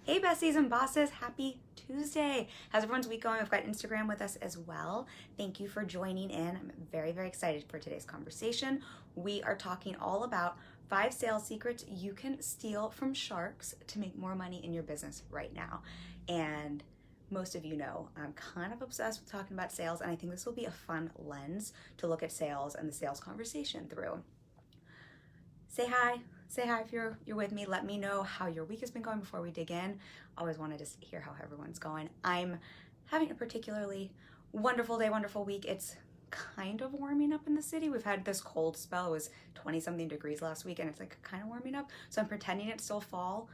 Hey besties and bosses, happy Tuesday. How's everyone's week going? We've got Instagram with us as well. Thank you for joining in. I'm very, very excited for today's conversation. We are talking all about 5 sales secrets you can steal from sharks to make more money in your business right now. And most of you know I'm kind of obsessed with talking about sales, and I think this will be a fun lens to look at sales and the sales conversation through. Say hi if you're with me. Let me know how your week has been going before we dig in. Always want to just hear how everyone's going. I'm having a particularly wonderful day, wonderful week. It's kind of warming up in the city. We've had this cold spell. It was 20 something degrees last week, and it's like kind of warming up. So I'm pretending it's still fall,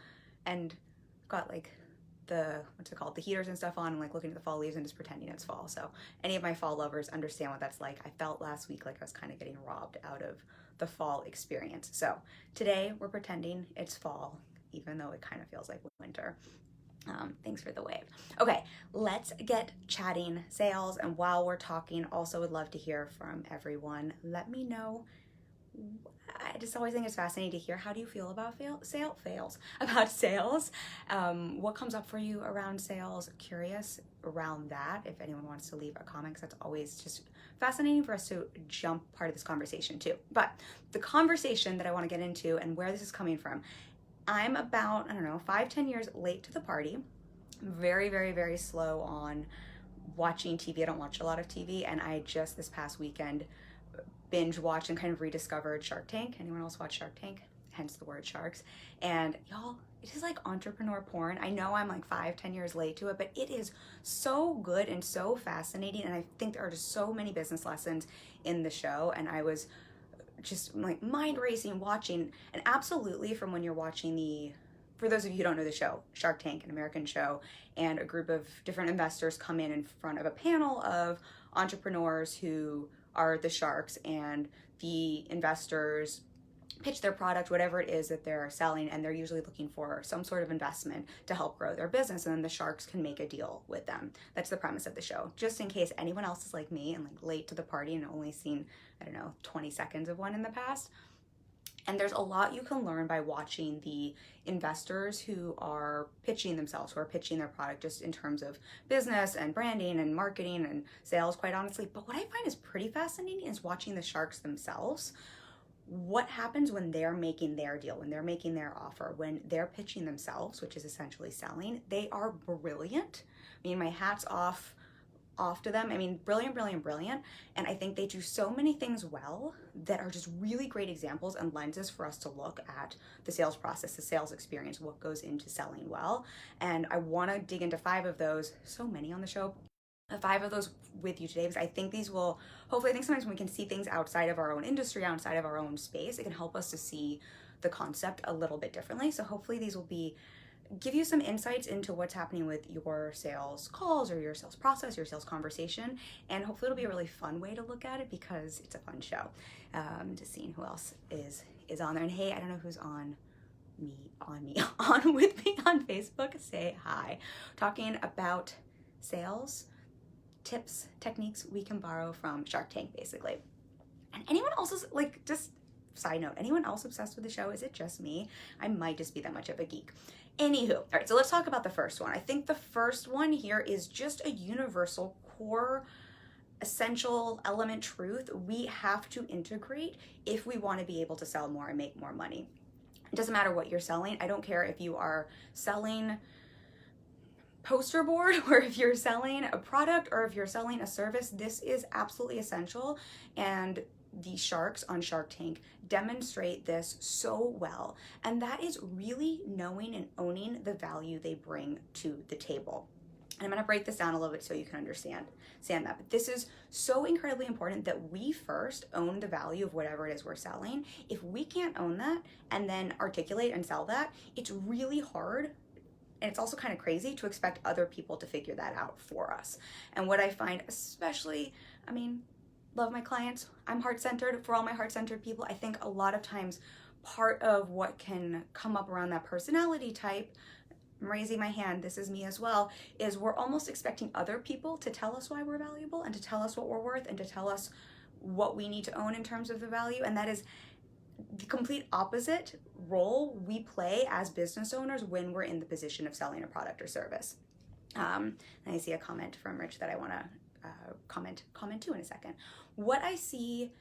and got like the heaters and stuff on, and like looking at the fall leaves and just pretending it's fall. So any of my fall lovers understand what that's like. I felt last week like I was kind of getting robbed out of the fall experience. So today we're pretending it's fall, even though it kind of feels like winter. Thanks for the wave. Okay, let's get chatting sales. And while we're talking, also would love to hear from everyone. Let me know. I just always think it's fascinating to hear, how do you feel about sales? What comes up for you around sales? Curious around that. If anyone wants to leave a comment, 'cause that's always just fascinating for us to jump part of this conversation too. But the conversation that I want to get into and where this is coming from, I'm about, 5-10 years late to the party. I'm very, very, very slow on watching TV. I don't watch a lot of TV, and I just this past weekend binge watched and kind of rediscovered Shark Tank. Anyone else watch Shark Tank? Hence the word sharks. And y'all, it is like entrepreneur porn. I know I'm like 5-10 years late to it, but it is so good and so fascinating. And I think there are just so many business lessons in the show. And I was just like mind racing watching. And absolutely, from when you're watching for those of you who don't know the show, Shark Tank, an American show, and a group of different investors come in front of a panel of entrepreneurs who are the sharks, and the investors pitch their product, whatever it is that they're selling, and they're usually looking for some sort of investment to help grow their business, and then the sharks can make a deal with them. That's the premise of the show. Just in case anyone else is like me and like late to the party and only seen, 20 seconds of one in the past. And there's a lot you can learn by watching the investors who are pitching themselves, who are pitching their product, just in terms of business and branding and marketing and sales, quite honestly. But what I find is pretty fascinating is watching the sharks themselves. What happens when they're making their deal, when they're making their offer, when they're pitching themselves, which is essentially selling. They are brilliant. I mean, my hat's off to them. I mean, brilliant. And I think they do so many things well that are just really great examples and lenses for us to look at the sales process, the sales experience, what goes into selling well. And I want to dig into 5 of those, so many on the show, 5 of those with you today, because I think these will, hopefully, I think sometimes when we can see things outside of our own industry, outside of our own space, it can help us to see the concept a little bit differently. So hopefully these will give you some insights into what's happening with your sales calls or your sales process, your sales conversation, and hopefully it'll be a really fun way to look at it because it's a fun show. Just seeing who else is on there. And hey, I don't know who's on with me on Facebook. Say hi. Talking about sales tips, techniques we can borrow from Shark Tank, basically. And anyone else is like, just side note, anyone else obsessed with the show? Is it just me? I might just be that much of a geek. Anywho, all right, so let's talk about the first one. I think the first one here is just a universal core essential element truth we have to integrate if we want to be able to sell more and make more money. It doesn't matter what you're selling. I don't care if you are selling poster board or if you're selling a product or if you're selling a service. This is absolutely essential, and the sharks on Shark Tank demonstrate this so well, and that is really knowing and owning the value they bring to the table. And I'm going to break this down a little bit so you can understand that. But this is so incredibly important that we first own the value of whatever it is we're selling. If we can't own that and then articulate and sell that, it's really hard. And it's also kind of crazy to expect other people to figure that out for us. And what I find, especially, love my clients. I'm heart-centered. For all my heart-centered people, I think a lot of times part of what can come up around that personality type, I'm raising my hand, this is me as well, is we're almost expecting other people to tell us why we're valuable and to tell us what we're worth and to tell us what we need to own in terms of the value. And that is the complete opposite role we play as business owners when we're in the position of selling a product or service. And I see a comment from Rich that I want to comment to in a second. What I see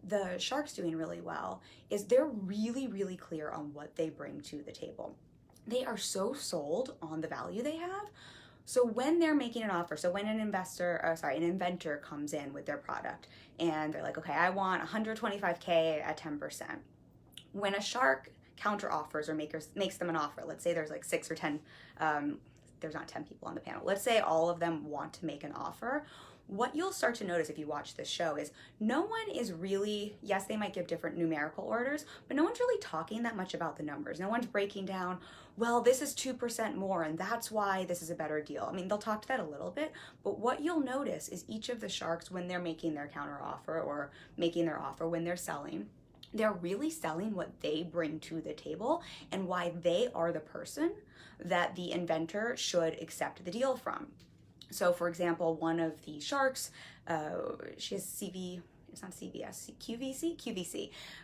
the sharks doing really well is they're really, really clear on what they bring to the table. They are so sold on the value they have. So when they're making an offer, so when an inventor comes in with their product and they're like, okay, I want 125K at 10%. When a shark counter offers or makes them an offer, let's say there's like 6 or 10, there's not 10 people on the panel. Let's say all of them want to make an offer. What you'll start to notice if you watch this show is no one is really, yes, they might give different numerical orders, but no one's really talking that much about the numbers. No one's breaking down, well, this is 2% more and that's why this is a better deal. I mean, they'll talk to that a little bit, but what you'll notice is each of the sharks, when they're making their counter offer or making their offer, when they're selling, they're really selling what they bring to the table and why they are the person that the inventor should accept the deal from. So for example, one of the sharks, she has QVC,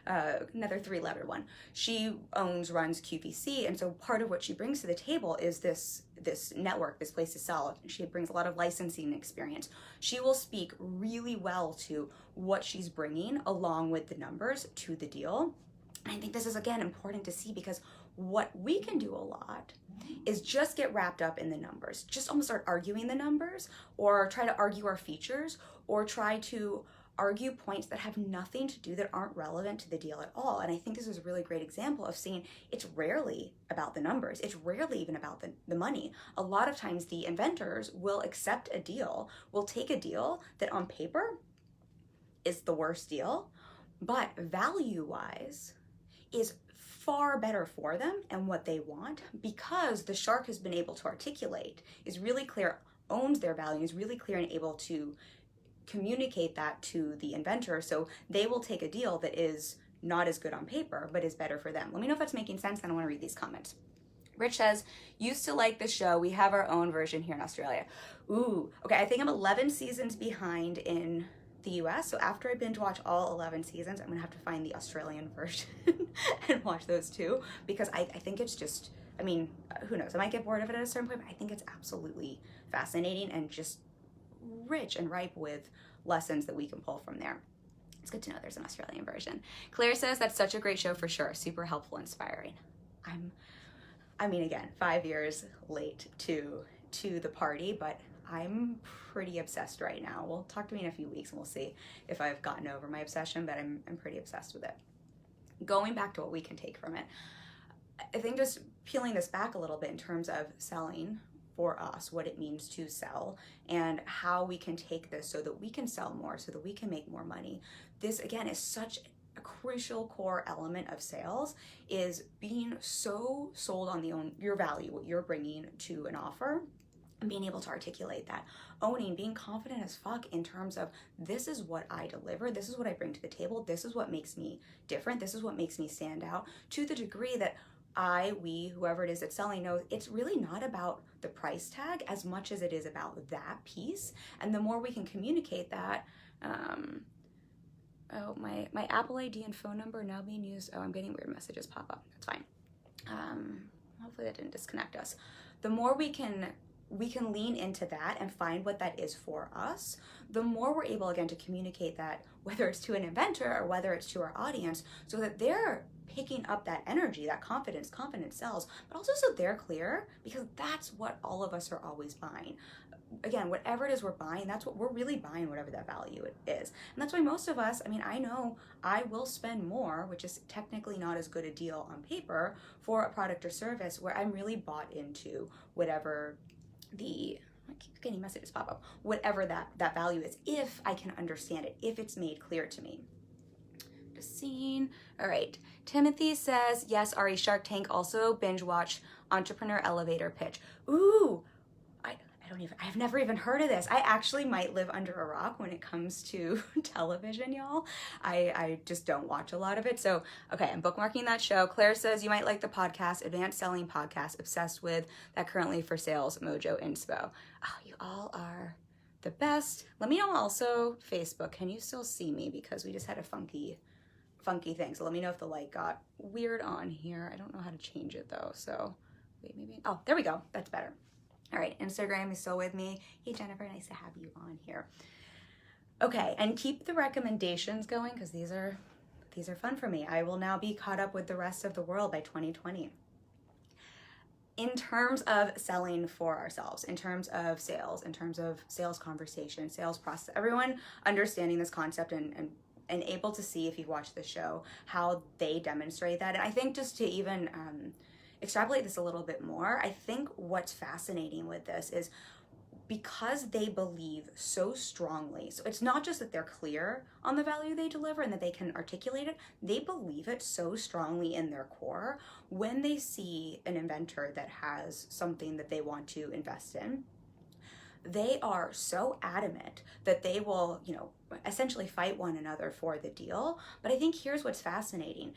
another 3-letter one. She runs QVC, and so part of what she brings to the table is this network, this place to sell. She brings a lot of licensing experience. She will speak really well to what she's bringing along with the numbers to the deal. And I think this is, again, important to see because what we can do a lot is just get wrapped up in the numbers, just almost start arguing the numbers or try to argue our features or try to argue points that have nothing to do, that aren't relevant to the deal at all. And I think this is a really great example of seeing it's rarely about the numbers. It's rarely even about the money. A lot of times the inventors will accept a deal, will take a deal that on paper is the worst deal, but value-wise is far better for them and what they want because the shark has been able to articulate, is really clear, owns their value, is really clear and able to communicate that to the inventor. So they will take a deal that is not as good on paper, but is better for them. Let me know if that's making sense, and I want to read these comments. Rich says, used to like the show. We have our own version here in Australia. Ooh, okay, I think I'm 11 seasons behind in the US, so after I binge watch all 11 seasons, I'm gonna have to find the Australian version and watch those too, because I think it's just, I mean, who knows, I might get bored of it at a certain point, but I think it's absolutely fascinating and just rich and ripe with lessons that we can pull from there. It's good to know there's an Australian version. Claire says, that's such a great show for sure, super helpful, inspiring. I mean, again, 5 years late to the party, but I'm pretty obsessed right now. Well, talk to me in a few weeks and we'll see if I've gotten over my obsession, but I'm pretty obsessed with it. Going back to what we can take from it, I think just peeling this back a little bit in terms of selling for us, what it means to sell and how we can take this so that we can sell more, so that we can make more money. This, again, is such a crucial core element of sales, is being so sold on your value, what you're bringing to an offer, and being able to articulate that, owning, being confident as fuck in terms of this is what I deliver, this is what I bring to the table, this is what makes me different, this is what makes me stand out, to the degree that we, whoever it is that's selling knows it's really not about the price tag as much as it is about that piece. And the more we can communicate that, oh, my Apple ID and phone number now being used. Oh, I'm getting weird messages pop up. That's fine. Hopefully that didn't disconnect us. The more we can lean into that and find what that is for us, the more we're able, again, to communicate that, whether it's to an inventor or whether it's to our audience, so that they're picking up that energy, that confidence sells, but also so they're clear, because that's what all of us are always buying. Again, whatever it is we're buying, that's what we're really buying, whatever that value is. And that's why most of us, I mean, I know I will spend more, which is technically not as good a deal on paper, for a product or service where I'm really bought into whatever I keep getting messages pop up, whatever that value is, if I can understand it, if it's made clear to me. Just seeing. All right. Timothy says, yes, Ari, Shark Tank, also binge watch Entrepreneur Elevator Pitch. Ooh, I've never even heard of this. I actually might live under a rock when it comes to television, y'all. I just don't watch a lot of it. So, okay, I'm bookmarking that show. Claire says, you might like the podcast, Advanced Selling Podcast, obsessed with that currently for sales, Mojo Inspo. Oh, you all are the best. Let me know also, Facebook, can you still see me? Because we just had a funky funky thing. So let me know if the light got weird on here. I don't know how to change it though. So wait, maybe, oh, there we go. That's better. All right, Instagram is still with me. Hey, Jennifer, nice to have you on here. Okay, and keep the recommendations going because these are fun for me. I will now be caught up with the rest of the world by 2020. In terms of selling for ourselves, in terms of sales conversation, sales process, everyone understanding this concept and able to see, if you've watched the show, how they demonstrate that. And I think just to even extrapolate this a little bit more, I think what's fascinating with this is because they believe so strongly. So it's not just that they're clear on the value they deliver and that they can articulate it, they believe it so strongly in their core. When they see an inventor that has something that they want to invest in, they are so adamant that they will, essentially fight one another for the deal. But I think here's what's fascinating.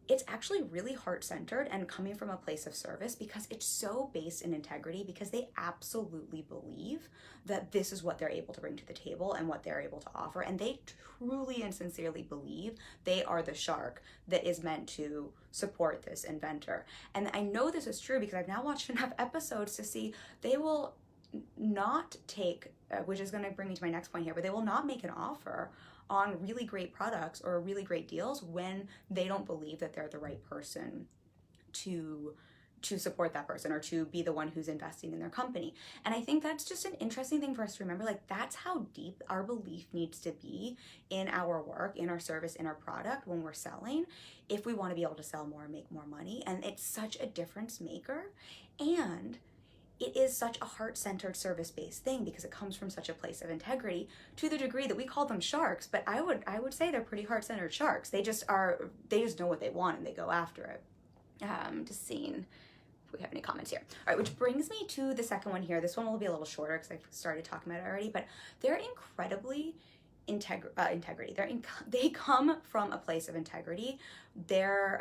It's actually really heart-centered and coming from a place of service because it's so based in integrity, because they absolutely believe that this is what they're able to bring to the table and what they're able to offer. And they truly and sincerely believe they are the shark that is meant to support this inventor. And I know this is true because I've now watched enough episodes to see they will not take, which is going to bring me to my next point here, but they will not make an offer on really great products or really great deals when they don't believe that they're the right person to support that person or to be the one who's investing in their company. And I think that's just an interesting thing for us to remember. Like, that's how deep our belief needs to be in our work, in our service, in our product when we're selling, if we want to be able to sell more and make more money. And it's such a difference maker. And it is such a heart-centered, service-based thing because it comes from such a place of integrity, to the degree that we call them sharks, but I would say they're pretty heart-centered sharks. They just know what they want and they go after it. Just seeing if we have any comments here. All right, which brings me to the second one here. This one will be a little shorter because I've started talking about it already, but they're incredibly integrity. They come from a place of integrity. They're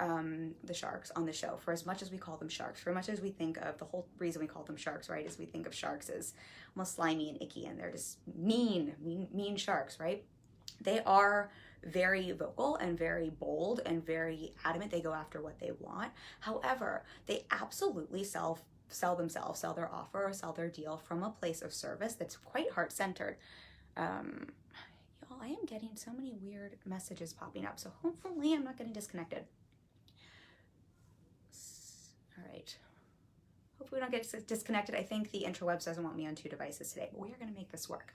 the sharks on the show. For as much as we call them sharks, for as much as we think of the whole reason we call them sharks, right, is we think of sharks as almost slimy and icky, and they're just mean sharks, right? They are very vocal and very bold and very adamant. They go after what they want. However, they absolutely sell themselves, sell their offer, or sell their deal from a place of service that's quite heart-centered. I am getting so many weird messages popping up, so hopefully I'm not getting disconnected. All right. Hopefully we don't get disconnected. I think the interwebs doesn't want me on two devices today, but we are going to make this work.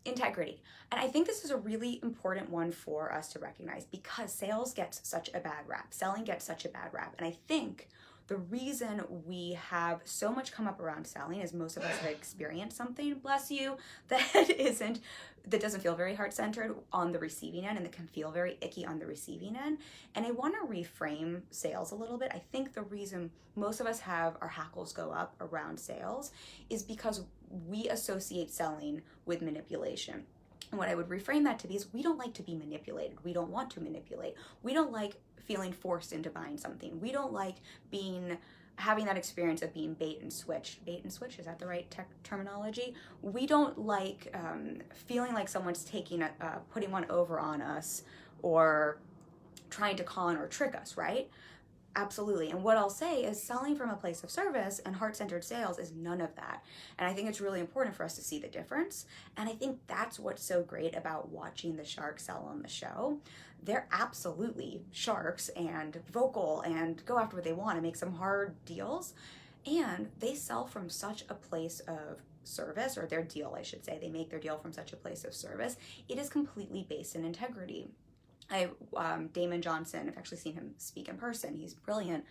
Integrity. And I think this is a really important one for us to recognize because sales gets such a bad rap. Selling gets such a bad rap. And I think the reason we have so much come up around selling is most of us have experienced something, bless you, that doesn't feel very heart-centered on the receiving end and that can feel very icky on the receiving end. And I want to reframe sales a little bit. I think the reason most of us have our hackles go up around sales is because we associate selling with manipulation. And what I would reframe that to be is we don't like to be manipulated. We don't want to manipulate. We don't like feeling forced into buying something. We don't like having that experience of being bait and switch. Bait and switch, is that the right terminology? We don't like feeling like someone's putting one over on us or trying to con or trick us, right? Absolutely. And what I'll say is selling from a place of service and heart-centered sales is none of that. And I think it's really important for us to see the difference. And I think that's what's so great about watching the sharks sell on the show. They're absolutely sharks and vocal and go after what they want and make some hard deals. And they sell from such a place of service, or their deal, I should say. They make their deal from such a place of service. It is completely based in integrity. Damon Johnson, I've actually seen him speak in person. He's brilliant.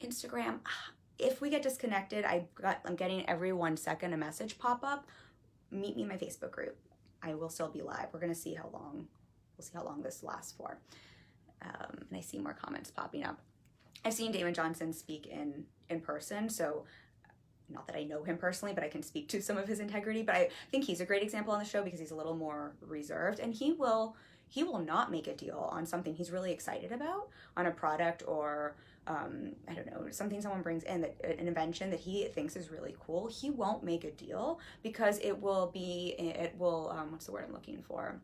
Instagram, if we get disconnected, I'm getting every 1 second a message pop up. Meet me in my Facebook group. I will still be live. We're gonna see how long this lasts for. And I see more comments popping up. I've seen Damon Johnson speak in person, so not that I know him personally, but I can speak to some of his integrity. But I think he's a great example on the show because he's a little more reserved, and he will not make a deal on something he's really excited about, on a product or I don't know, something someone brings in, an invention that he thinks is really cool. He won't make a deal because it will what's the word I'm looking for?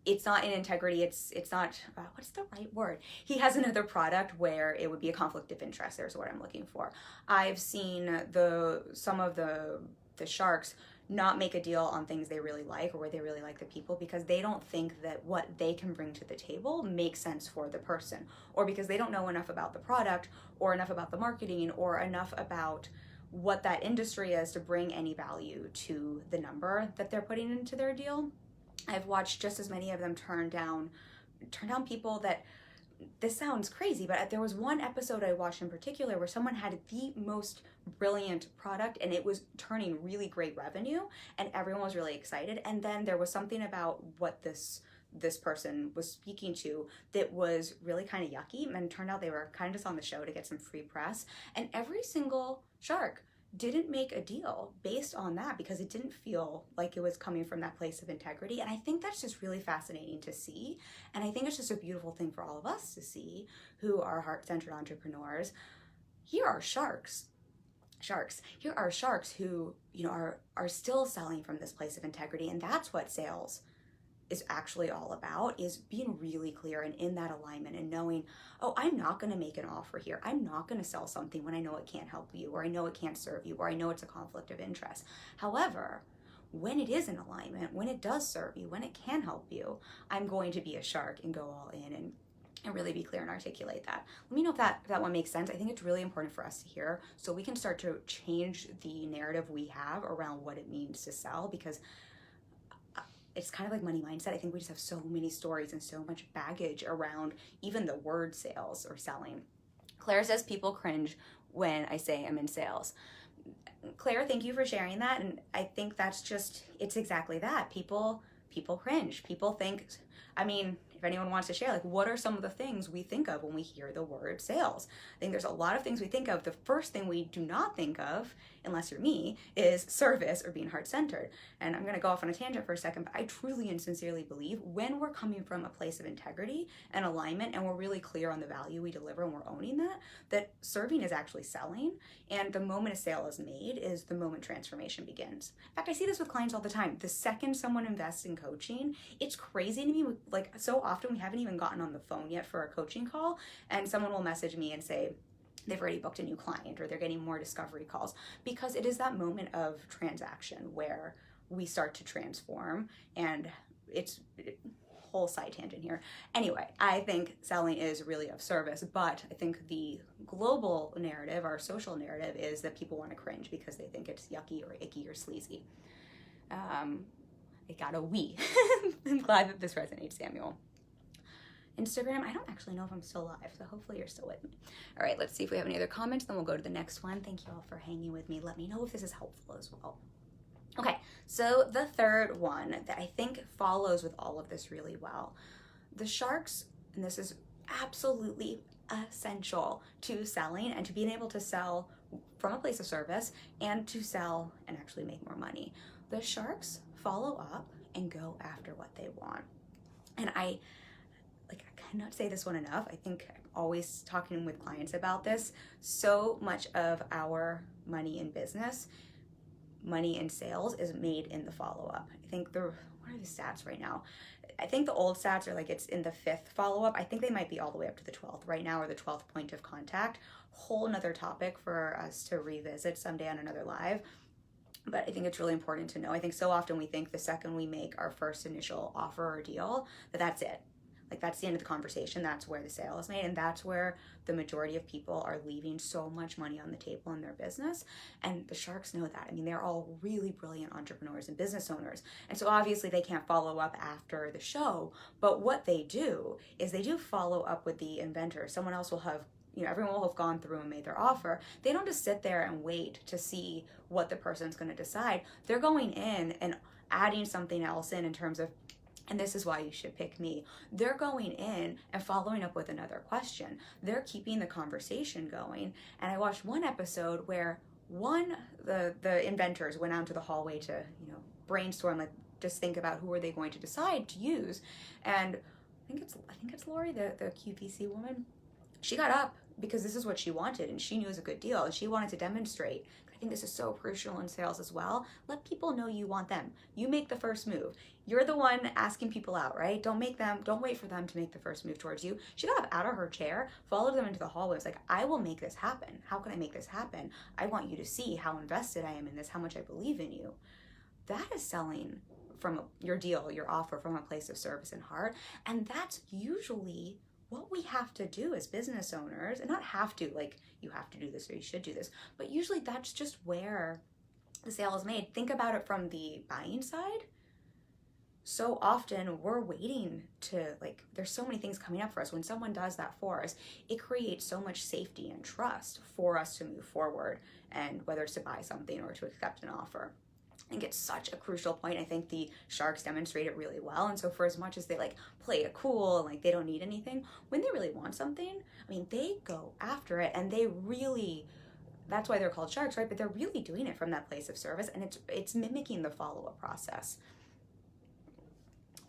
it's not in integrity. It's not, what's the right word? He has another product where it would be a conflict of interest. There's what I'm looking for. I've seen some of the sharks not make a deal on things they really like or where they really like the people because they don't think that what they can bring to the table makes sense for the person, or because they don't know enough about the product or enough about the marketing or enough about what that industry is to bring any value to the number that they're putting into their deal. I've watched just as many of them turn down people that, this sounds crazy, but there was one episode I watched in particular where someone had the most brilliant product and it was turning really great revenue and everyone was really excited. And then there was something about what this person was speaking to that was really kind of yucky, and it turned out they were kind of just on the show to get some free press. And every single shark didn't make a deal based on that because it didn't feel like it was coming from that place of integrity. And I think that's just really fascinating to see. And I think it's just a beautiful thing for all of us to see who are heart-centered entrepreneurs. Here are sharks. Here are sharks who, are still selling from this place of integrity. And that's what sales is actually all about, is being really clear and in that alignment and knowing, oh, I'm not going to make an offer here. I'm not going to sell something when I know it can't help you, or I know it can't serve you, or I know it's a conflict of interest. However, when it is in alignment, when it does serve you, when it can help you, I'm going to be a shark and go all in and really be clear and articulate that. Let me know if that one makes sense. I think it's really important for us to hear so we can start to change the narrative we have around what it means to sell, because it's kind of like money mindset. I think we just have so many stories and so much baggage around even the word sales or selling. Claire says people cringe when I say I'm in sales. Claire, thank you for sharing that. And I think that's just, it's exactly that. People cringe. People think, if anyone wants to share, like, what are some of the things we think of when we hear the word sales? I think there's a lot of things we think of. The first thing we do not think of, unless you're me, is service or being heart-centered. And I'm going to go off on a tangent for a second, but I truly and sincerely believe when we're coming from a place of integrity and alignment and we're really clear on the value we deliver and we're owning that serving is actually selling. And the moment a sale is made is the moment transformation begins. In fact, I see this with clients all the time. The second someone invests in coaching, it's crazy to me. Like, so often we haven't even gotten on the phone yet for a coaching call, and someone will message me and say they've already booked a new client or they're getting more discovery calls, because it is that moment of transaction where we start to transform. And it's whole side tangent here. Anyway, I think selling is really of service, but I think the global narrative, our social narrative, is that people want to cringe because they think it's yucky or icky or sleazy. It got a we. I'm glad that this resonates, Samuel. Instagram, I don't actually know if I'm still live, so hopefully you're still with me. All right, let's see if we have any other comments, then we'll go to the next one. Thank you all for hanging with me. Let me know if this is helpful as well. Okay, so the third one that I think follows with all of this really well. The sharks, and this is absolutely essential to selling and to being able to sell from a place of service and to sell and actually make more money. The sharks follow up and go after what they want. And I cannot say this one enough. I think I'm always talking with clients about this. So much of our money in business, money in sales, is made in the follow-up. I think what are the stats right now? I think the old stats are like it's in the 5th follow-up. I think they might be all the way up to the 12th right now, or the 12th point of contact. Whole nother topic for us to revisit someday on another live. But I think it's really important to know. I think so often we think the second we make our first initial offer or deal, that's it. Like, that's the end of the conversation. That's where the sale is made. And that's where the majority of people are leaving so much money on the table in their business. And the sharks know that. They're all really brilliant entrepreneurs and business owners. And so obviously they can't follow up after the show. But what they do is they do follow up with the inventors. Someone else will have, everyone will have gone through and made their offer. They don't just sit there and wait to see what the person's going to decide. They're going in and adding something else in terms of, and this is why you should pick me. They're going in and following up with another question. They're keeping the conversation going. And I watched one episode where the inventors went out into the hallway to, brainstorm, just think about who are they going to decide to use. And I think it's Lori, the QVC woman. She got up because this is what she wanted and she knew it was a good deal and she wanted to demonstrate. I think this is so crucial in sales as well. Let people know you want them. You make the first move. You're the one asking people out, right? Don't wait for them to make the first move towards you. She got up out of her chair, followed them into the hallway. It was like, I will make this happen. How can I make this happen? I want you to see how invested I am in this, how much I believe in you. That is selling from your deal, your offer from a place of service and heart. And that's usually what we have to do as business owners, and not have to, like you have to do this or you should do this, but usually that's just where the sale is made. Think about it from the buying side. So often we're waiting to, like, there's so many things coming up for us. When someone does that for us, it creates so much safety and trust for us to move forward, and whether it's to buy something or to accept an offer. I think it's such a crucial point. I think the Sharks demonstrate it really well. And so for as much as they like play it cool and like they don't need anything, when they really want something, I mean, they go after it, and they really, that's why they're called Sharks, right? But they're really doing it from that place of service, and it's mimicking the follow-up process.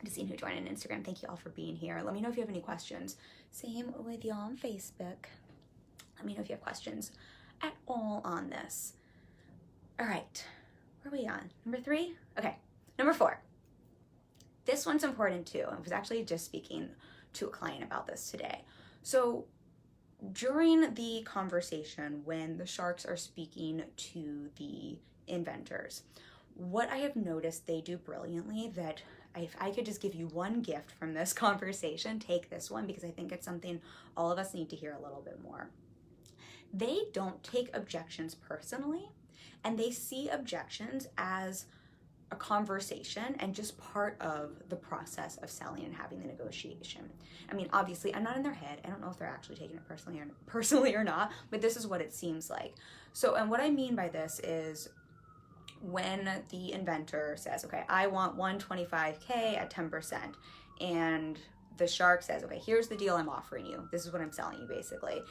Just seeing who joined on Instagram. Thank you all for being here. Let me know if you have any questions. Same with you on Facebook. Let me know if you have questions at all on this. All right. Where are we on? Number 3? Okay. Number 4. This one's important too. I was actually just speaking to a client about this today. So during the conversation, when the Sharks are speaking to the inventors, what I have noticed they do brilliantly, that if I could just give you one gift from this conversation, take this one, because I think it's something all of us need to hear a little bit more. They don't take objections personally, and they see objections as a conversation and just part of the process of selling and having the negotiation. I mean, obviously, I'm not in their head. I don't know if they're actually taking it personally or not, but this is what it seems like. So, and what I mean by this is when the inventor says, okay, I want $125K at 10%, and the Shark says, okay, here's the deal I'm offering you. This is what I'm selling you, basically.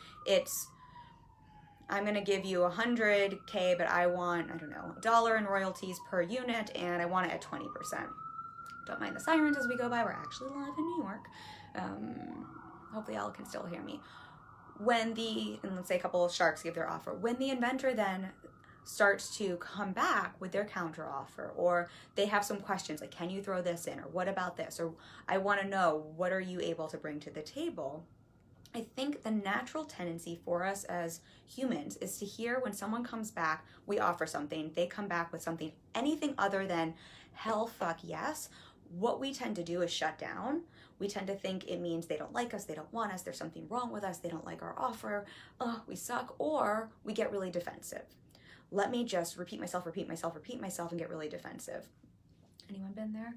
I'm going to give you 100K, but I want, I don't know, $1 in royalties per unit, and I want it at 20%. Don't mind the sirens as we go by. We're actually live in New York. Hopefully y'all can still hear me. And let's say a couple of Sharks give their offer. When the inventor then starts to come back with their counter offer, or they have some questions like, can you throw this in? Or what about this? Or I want to know, what are you able to bring to the table? I think the natural tendency for us as humans is to hear when someone comes back, we offer something, they come back with something, anything other than hell, fuck, yes. What we tend to do is shut down. We tend to think it means they don't like us, they don't want us, there's something wrong with us, they don't like our offer, we suck, or we get really defensive. Let me just repeat myself, and get really defensive. Anyone been there?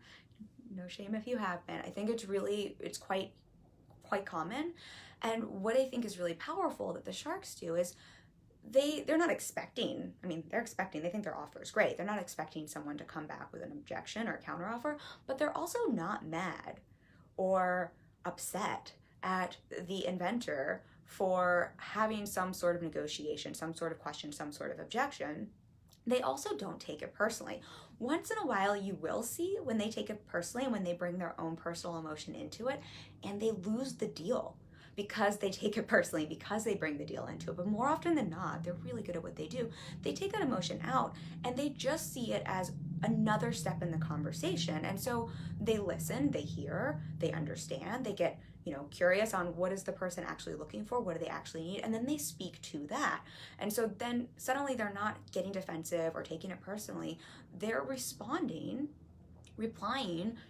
No shame if you have been. I think it's quite common. And what I think is really powerful that the Sharks do is they're not expecting, they think their offer is great. They're not expecting someone to come back with an objection or a counteroffer, but they're also not mad or upset at the inventor for having some sort of negotiation, some sort of question, some sort of objection. They also don't take it personally. Once in a while, you will see when they take it personally and when they bring their own personal emotion into it, and they lose the deal because they take it personally, because they bring the deal into it. But more often than not, they're really good at what they do. They take that emotion out and they just see it as another step in the conversation. And so they listen, they hear, they understand, they get curious on what is the person actually looking for, what do they actually need, and then they speak to that. And so then suddenly they're not getting defensive or taking it personally. They're replying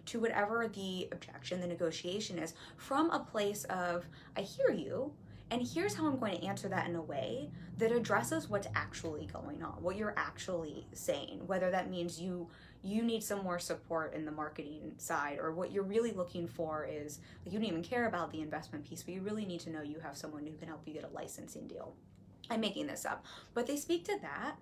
to whatever the objection, the negotiation is, from a place of, I hear you, and here's how I'm going to answer that in a way that addresses what's actually going on, what you're actually saying, whether that means you need some more support in the marketing side, or what you're really looking for is, like, you don't even care about the investment piece, but you really need to know you have someone who can help you get a licensing deal. I'm making this up, but they speak to that.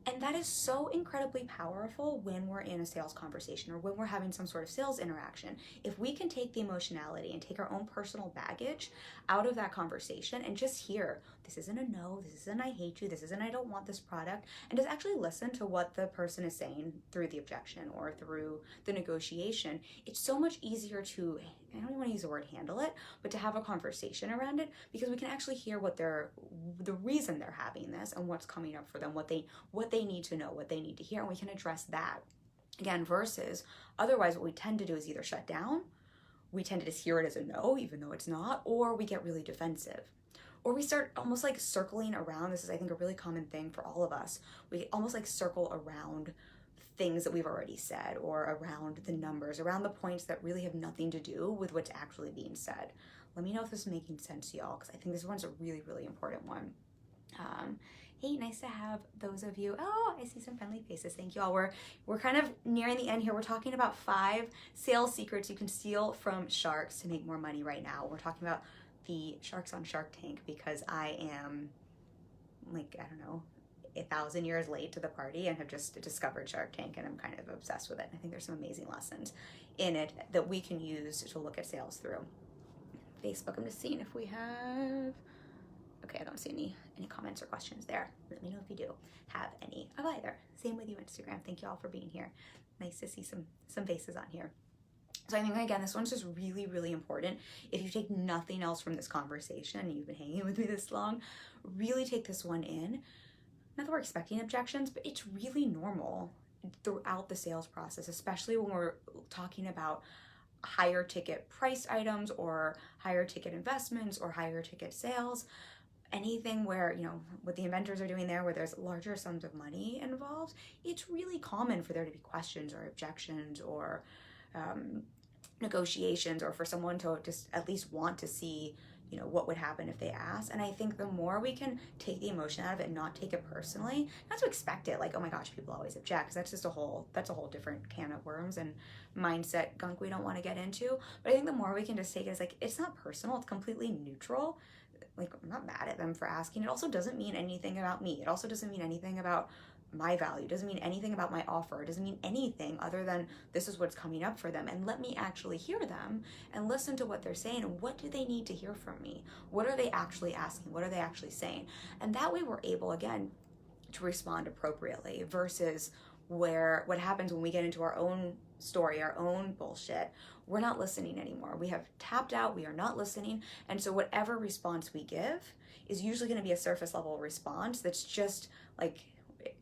And that is so incredibly powerful when we're in a sales conversation or when we're having some sort of sales interaction. If we can take the emotionality and take our own personal baggage out of that conversation and just hear this isn't a no, this isn't I hate you, this isn't I don't want this product, and just actually listen to what the person is saying through the objection or through the negotiation. It's so much easier to, I don't even want to use the word handle it, but to have a conversation around it, because we can actually hear what the reason they're having this and what's coming up for them, what they need to know, what they need to hear, and we can address that. Again, versus otherwise what we tend to do is either shut down, we tend to just hear it as a no, even though it's not, or we get really defensive. Or we start almost like circling around. This is, I think, a really common thing for all of us. We almost like circle around things that we've already said, or around the numbers, around the points that really have nothing to do with what's actually being said. Let me know if this is making sense to y'all, because I think this one's a really, really important one. Hey, nice to have those of you. Oh, I see some friendly faces. Thank you all. We're kind of nearing the end here. We're talking about 5 sales secrets you can steal from sharks to make more money right now. We're talking about the sharks on Shark Tank because I am, like, I don't know, 1,000 years late to the party and have just discovered Shark Tank, and I'm kind of obsessed with it. I think there's some amazing lessons in it that we can use to look at sales through. Facebook, I'm just seeing if we have... Okay, I don't see any comments or questions there. Let me know if you do have any of either. Same with you, Instagram. Thank you all for being here. Nice to see some faces on here. So I think, again, this one's just really, really important. If you take nothing else from this conversation, and you've been hanging with me this long, really take this one in. Not that we're expecting objections, but it's really normal throughout the sales process, especially when we're talking about higher ticket price items or higher ticket investments or higher ticket sales. Anything where, you know, what the inventors are doing there, where there's larger sums of money involved, it's really common for there to be questions or objections or negotiations, or for someone to just at least want to see, you know, what would happen if they ask. And I think the more we can take the emotion out of it and not take it personally, not to expect it like, oh my gosh, people always object, because that's a whole different can of worms and mindset gunk we don't want to get into. But I think the more we can just take it as like, it's not personal, it's completely neutral. Like, I'm not mad at them for asking. It also doesn't mean anything about me. It also doesn't mean anything about my value. It doesn't mean anything about my offer. It doesn't mean anything other than this is what's coming up for them. And let me actually hear them and listen to what they're saying. And what do they need to hear from me? What are they actually asking? What are they actually saying? And that way we're able, again, to respond appropriately, versus what happens when we get into our own story, our own bullshit. We're not listening anymore. We have tapped out. We are not listening. And so whatever response we give is usually going to be a surface level response that's just like,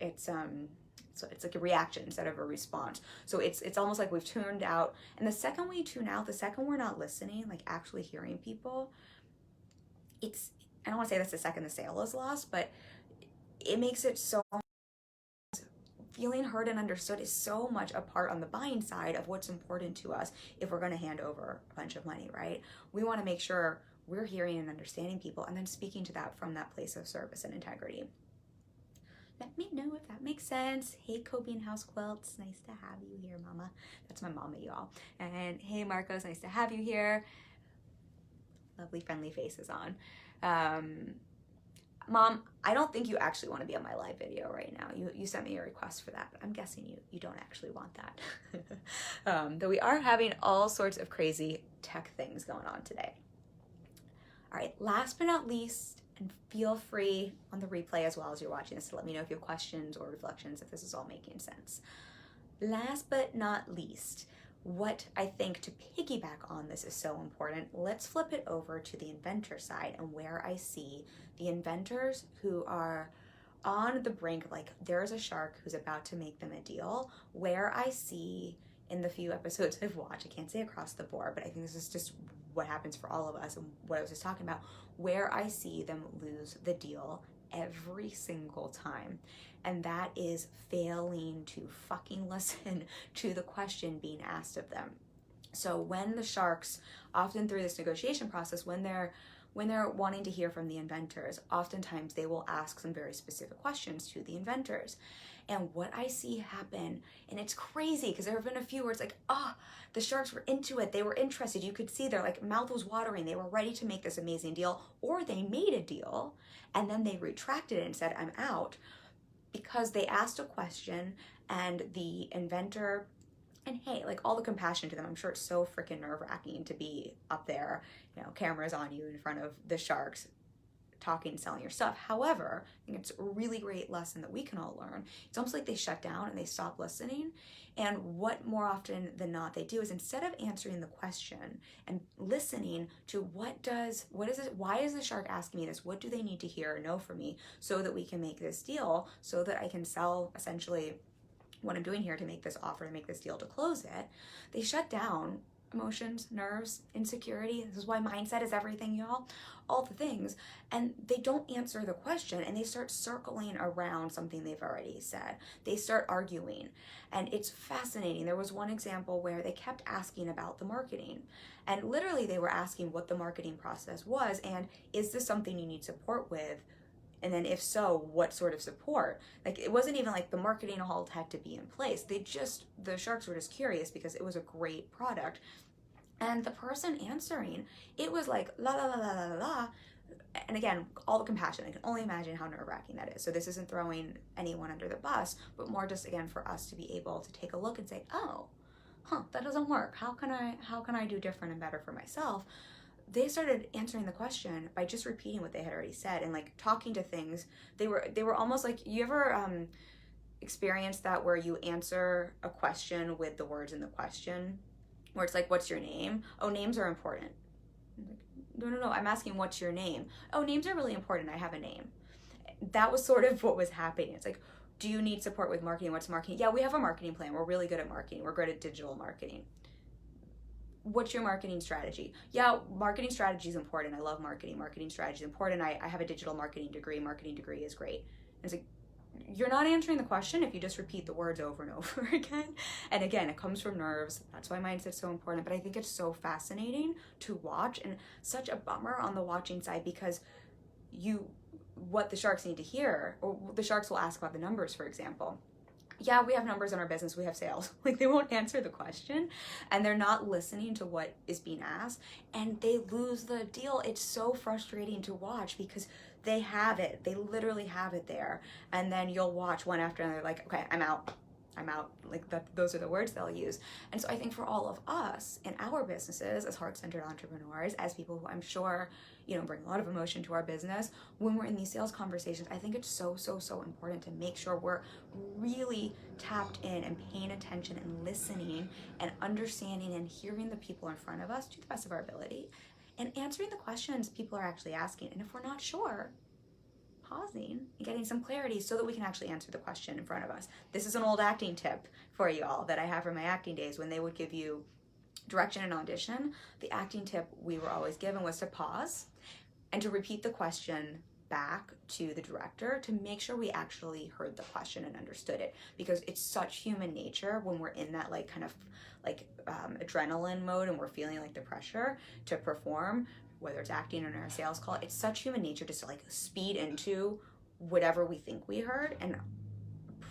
it's like a reaction instead of a response. So it's almost like we've tuned out. And the second we tune out, the second we're not listening, like actually hearing people, I don't want to say that's the second the sale is lost, but it makes it so, feeling heard and understood is so much a part on the buying side of what's important to us if we're going to hand over a bunch of money, right? We want to make sure we're hearing and understanding people and then speaking to that from that place of service and integrity. Let me know if that makes sense. Hey, Kobe and House Quilts, nice to have you here, Mama. That's my mama, y'all. And hey, Marcos, nice to have you here. Lovely, friendly faces on. Mom, I don't think you actually want to be on my live video right now. You sent me a request for that, but I'm guessing you don't actually want that. Though we are having all sorts of crazy tech things going on today. All right, last but not least, and feel free on the replay as well as you're watching this to let me know if you have questions or reflections, if this is all making sense. Last but not least, what I think to piggyback on this is so important, let's flip it over to the inventor side and where I see the inventors who are on the brink, like there's a shark who's about to make them a deal, where I see in the few episodes I've watched, I can't say across the board, but I think this is just what happens for all of us and what I was just talking about, where I see them lose the deal every single time. And that is failing to fucking listen to the question being asked of them. So when the sharks, often through this negotiation process, when they're wanting to hear from the inventors, oftentimes they will ask some very specific questions to the inventors. And what I see happen, and it's crazy because there have been a few where it's like, the sharks were into it. They were interested. You could see their like mouth was watering. They were ready to make this amazing deal, or they made a deal and then they retracted it and said, I'm out, because they asked a question and the inventor, and hey, like all the compassion to them. I'm sure it's so freaking nerve-wracking to be up there, you know, cameras on you in front of the sharks, talking and selling your stuff. However, I think it's a really great lesson that we can all learn. It's almost like they shut down and they stop listening. And what more often than not they do is, instead of answering the question and listening to why is the shark asking me this? What do they need to hear or know from me so that we can make this deal, so that I can sell essentially what I'm doing here to make this offer, to make this deal, to close it. They shut down emotions, nerves, insecurity. This is why mindset is everything, y'all. All the things. And they don't answer the question, and they start circling around something they've already said. They start arguing. And it's fascinating. There was one example where they kept asking about the marketing. And literally they were asking what the marketing process was, and is this something you need support with? And then if so, what sort of support? Like, it wasn't even like the marketing all had to be in place. The sharks were just curious because it was a great product. And the person answering, it was like, la, la, la, la, la, la. And again, all the compassion, I can only imagine how nerve-wracking that is. So this isn't throwing anyone under the bus, but more just, again, for us to be able to take a look and say, oh, that doesn't work. How can I do different and better for myself? They started answering the question by just repeating what they had already said and like talking to things. They were almost like, you ever experienced that where you answer a question with the words in the question, where it's like, what's your name? Oh, names are important. No, I'm asking what's your name? Oh, names are really important. I have a name. That was sort of what was happening. It's like, do you need support with marketing? What's marketing? Yeah, we have a marketing plan. We're really good at marketing. We're good at digital marketing. What's your marketing strategy? Yeah, marketing strategy is important. I love marketing. Marketing strategy is important. I have a digital marketing degree. Marketing degree is great. And it's like, you're not answering the question if you just repeat the words over and over again. And again, it comes from nerves. That's why mindset's so important. But I think it's so fascinating to watch, and such a bummer on the watching side, because what the sharks need to hear, or the sharks will ask about the numbers, for example. Yeah, we have numbers in our business, we have sales. Like, they won't answer the question, and they're not listening to what is being asked, and they lose the deal. It's so frustrating to watch because they have it. They literally have it there. And then you'll watch one after another, like, okay, I'm out. Like, those are the words they'll use. And so I think for all of us in our businesses as heart-centered entrepreneurs, as people who I'm sure, bring a lot of emotion to our business, when we're in these sales conversations, I think it's so, so, so important to make sure we're really tapped in and paying attention and listening and understanding and hearing the people in front of us to the best of our ability and answering the questions people are actually asking. And if we're not sure, pausing and getting some clarity so that we can actually answer the question in front of us. This is an old acting tip for you all that I have from my acting days. When they would give you direction and audition, the acting tip we were always given was to pause and to repeat the question back to the director to make sure we actually heard the question and understood it, because it's such human nature when we're in that adrenaline mode and we're feeling like the pressure to perform, whether it's acting or in our sales call. It's such human nature just to speed into whatever we think we heard, and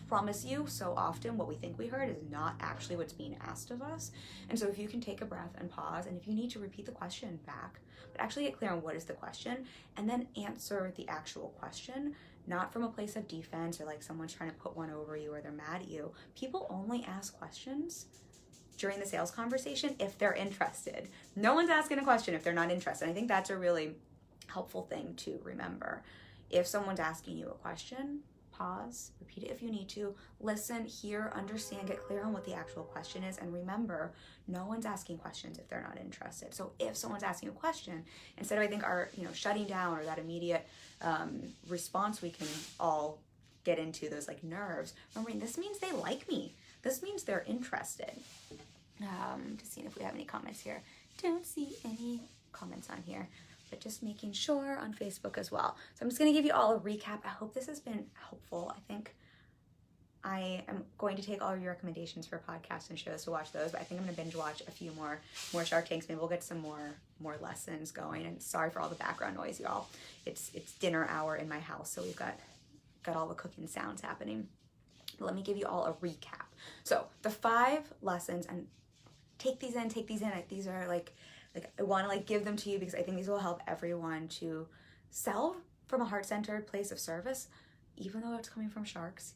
promise you, so often what we think we heard is not actually what's being asked of us. And so if you can take a breath and pause, and if you need to repeat the question back, but actually get clear on what is the question, and then answer the actual question, not from a place of defense or like someone's trying to put one over you or they're mad at you. People only ask questions during the sales conversation if they're interested. No one's asking a question if they're not interested. I think that's a really helpful thing to remember. If someone's asking you a question, pause, repeat it if you need to, listen, hear, understand, get clear on what the actual question is, and remember, no one's asking questions if they're not interested. So if someone's asking a question, instead of, I think, our shutting down or that immediate response we can all get into, those nerves, remembering this means they like me. This means they're interested. Just seeing if we have any comments here. Don't see any comments on here, but just making sure on Facebook as well. So I'm just going to give you all a recap. I hope this has been helpful. I think I am going to take all of your recommendations for podcasts and shows to watch those, but I think I'm going to binge watch a few more Shark Tanks. Maybe we'll get some more lessons going. And sorry for all the background noise, y'all. It's dinner hour in my house, so we've got all the cooking sounds happening. But let me give you all a recap. So the 5 lessons, and take these in. These are I want to give them to you because I think these will help everyone to sell from a heart-centered place of service, even though it's coming from sharks.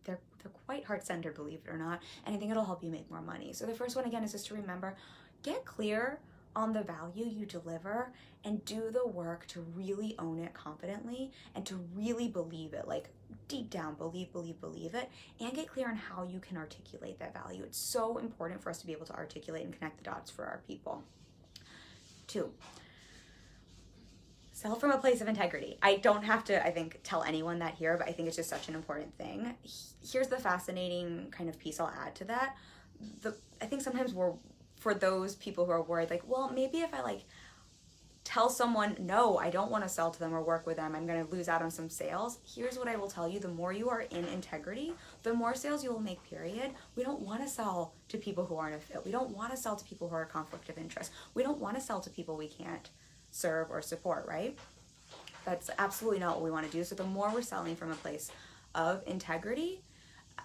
They're quite heart-centered, believe it or not, and I think it'll help you make more money. So the first one, again, is just to remember, get clear on the value you deliver and do the work to really own it confidently and to really believe it, like deep down, believe it, and get clear on how you can articulate that value. It's so important for us to be able to articulate and connect the dots for our people. 2, sell from a place of integrity. I don't have to, I think, tell anyone that here, but I think it's just such an important thing. Here's the fascinating kind of piece I'll add to that. I think sometimes for those people who are worried, like, well, maybe if I like tell someone, no, I don't want to sell to them or work with them, I'm going to lose out on some sales. Here's what I will tell you. The more you are in integrity, the more sales you will make, period. We don't want to sell to people who aren't a fit. We don't want to sell to people who are a conflict of interest. We don't want to sell to people we can't serve or support, right? That's absolutely not what we want to do. So the more we're selling from a place of integrity,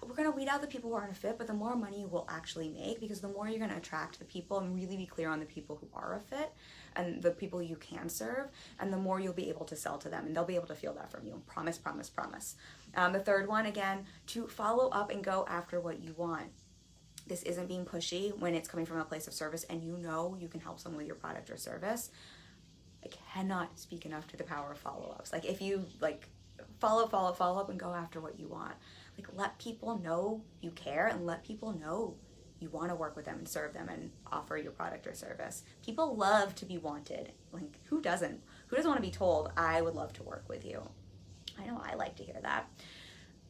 we're going to weed out the people who aren't a fit, but the more money you will actually make, because the more you're going to attract the people and really be clear on the people who are a fit and the people you can serve, and the more you'll be able to sell to them and they'll be able to feel that from you. Promise. The third one, again, to follow up and go after what you want. This isn't being pushy when it's coming from a place of service and you know you can help someone with your product or service. I cannot speak enough to the power of follow-ups. Like if you like follow up and go after what you want. Like let people know you care and let people know you want to work with them and serve them and offer your product or service. People love to be wanted. Like who doesn't? Who doesn't want to be told, I would love to work with you? I know I like to hear that.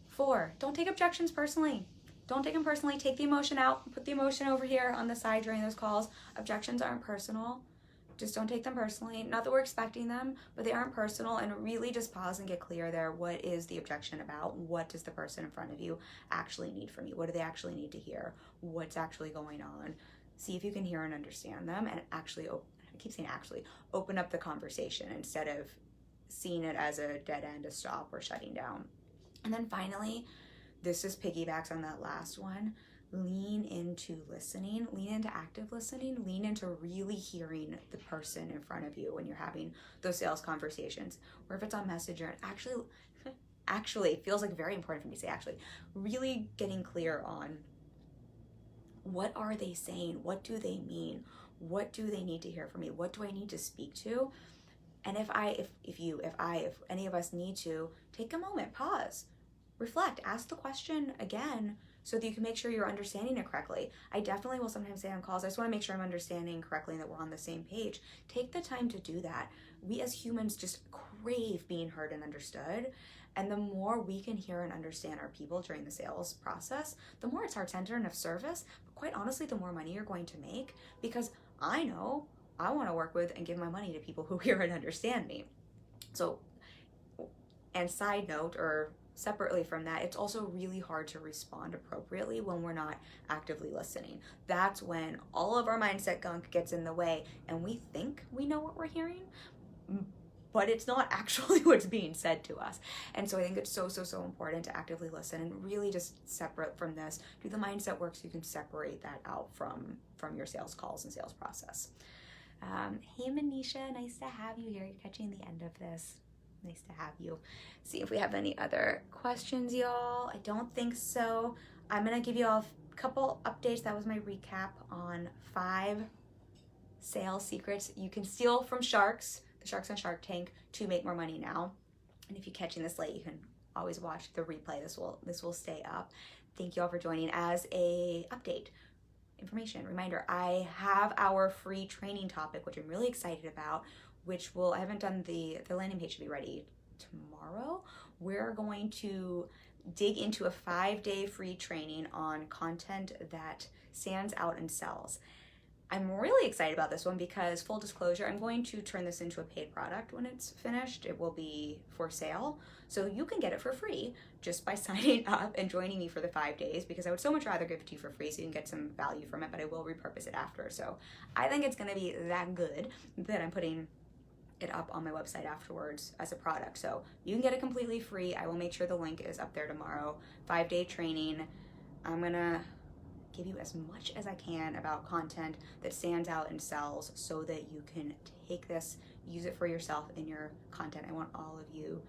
4, don't take objections personally. Don't take them personally. Take the emotion out. Put the emotion over here on the side during those calls. Objections aren't personal. Just don't take them personally. Not that we're expecting them, but they aren't personal, and really just pause and get clear there. What is the objection about? What does the person in front of you actually need from you? What do they actually need to hear? What's actually going on? See if you can hear and understand them, and actually, I keep saying actually, open up the conversation instead of seeing it as a dead end, a stop, or shutting down. And then finally, this just piggybacks on that last one. Lean into listening, lean into active listening, lean into really hearing the person in front of you when you're having those sales conversations, or if it's on Messenger. Actually, it feels like very important for me to say actually, really getting clear on what are they saying? What do they mean? What do they need to hear from me? What do I need to speak to? And if any of us need to, take a moment, pause, reflect, ask the question again, so that you can make sure you're understanding it correctly. I definitely will sometimes say on calls, I just want to make sure I'm understanding correctly and that we're on the same page. Take the time to do that. We as humans just crave being heard and understood. And the more we can hear and understand our people during the sales process, the more it's heart-centered and of service. But quite honestly, the more money you're going to make, because I know I want to work with and give my money to people who hear and understand me. So, and side note, or separately from that, it's also really hard to respond appropriately when we're not actively listening. That's when all of our mindset gunk gets in the way and we think we know what we're hearing, but it's not actually what's being said to us. And so I think it's so important to actively listen and really just separate from this. Do the mindset work so you can separate that out from your sales calls and sales process. Hey Manisha, nice to have you here. You're catching the end of this. Nice to have you. See if we have any other questions, y'all. I don't think so. I'm gonna give you all a couple updates. That was my recap on 5 sales secrets you can steal from sharks, the sharks on Shark Tank, to make more money now. And if you're catching this late, you can always watch the replay. This will stay up. Thank you all for joining. As a update, information, reminder, I have our free training topic, which I'm really excited about, which I haven't done the landing page should be ready tomorrow. We're going to dig into a 5-day free training on content that stands out and sells. I'm really excited about this one because, full disclosure, I'm going to turn this into a paid product when it's finished. It will be for sale. So you can get it for free just by signing up and joining me for the 5 days, because I would so much rather give it to you for free so you can get some value from it, but I will repurpose it after. So I think it's gonna be that good that I'm putting it up on my website afterwards as a product. So you can get it completely free. I will make sure the link is up there tomorrow. 5-day training. I'm gonna give you as much as I can about content that stands out and sells so that you can take this, use it for yourself in your content. I want all of you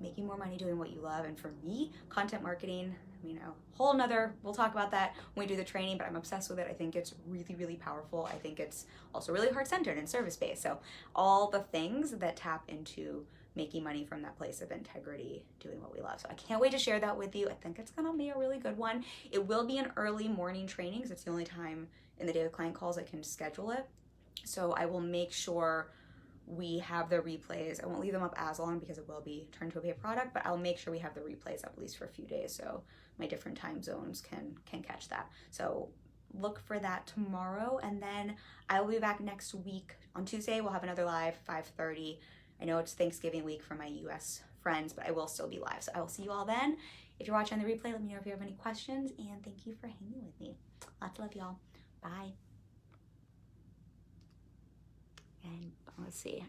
making more money doing what you love. And for me, content marketing, I mean, a whole nother, we'll talk about that when we do the training, but I'm obsessed with it. I think it's really, really powerful. I think it's also really heart-centered and service-based. So all the things that tap into making money from that place of integrity, doing what we love. So I can't wait to share that with you. I think it's gonna be a really good one. It will be an early morning training because it's the only time in the day with client calls I can schedule it. So I will make sure we have the replays. I won't leave them up as long because it will be turned to a paid product, but I'll make sure we have the replays up at least for a few days so my different time zones can catch that. So look for that tomorrow, and then I will be back next week. On Tuesday, we'll have another live, 5:30. I know it's Thanksgiving week for my US friends, but I will still be live. So I will see you all then. If you're watching the replay, let me know if you have any questions, and thank you for hanging with me. Lots of love, y'all. Bye. And let's see.